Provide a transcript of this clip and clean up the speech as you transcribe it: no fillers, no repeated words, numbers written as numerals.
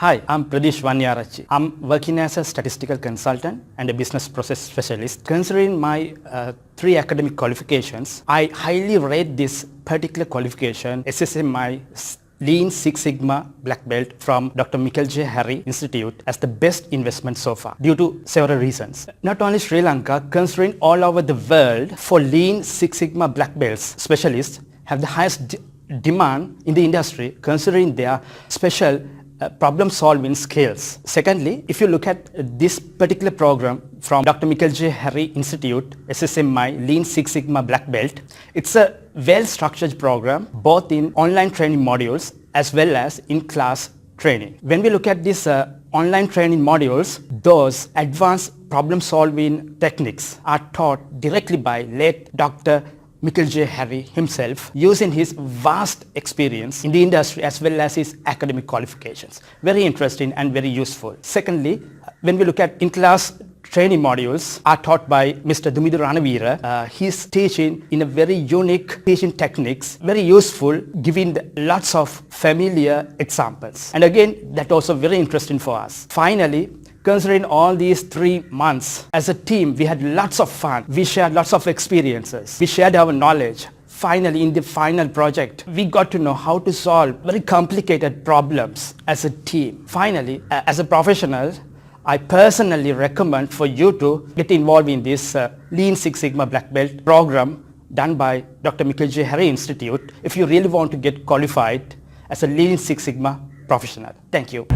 Hi, I'm Pradeesh Wanniarachchi. I'm working as a statistical consultant and a business process specialist. Considering my 3 academic qualifications, I highly rate this particular qualification, SSMI Lean Six Sigma Black Belt from Dr. Mikel Institute as the best investment so far due to several reasons. Not only Sri Lanka, considering all over the world for Lean Six Sigma Black Belts specialists have the highest demand in the industry considering their special problem solving skills. Secondly, if you look at this particular program from Dr. Mikel Institute, SSMI Lean Six Sigma Black Belt, it's a well-structured program both in online training modules as well as in-class training. When we look at these online training modules, those advanced problem solving techniques are taught directly by late Dr. Mikel himself using his vast experience in the industry as well as his academic qualifications. Very interesting and very useful. Secondly, when we look at in-class training modules are taught by Mr. Dumidu Ranavira. He's teaching in a very unique teaching techniques, very useful, giving lots of familiar examples. And again, that also very interesting for us. Finally, considering all these 3 months, as a team, we had lots of fun. We shared lots of experiences. We shared our knowledge. Finally, in the final project, we got to know how to solve very complicated problems as a team. Finally, as a professional, I personally recommend for you to get involved in this Lean Six Sigma Black Belt program done by Dr. Mikel Institute if you really want to get qualified as a Lean Six Sigma professional. Thank you.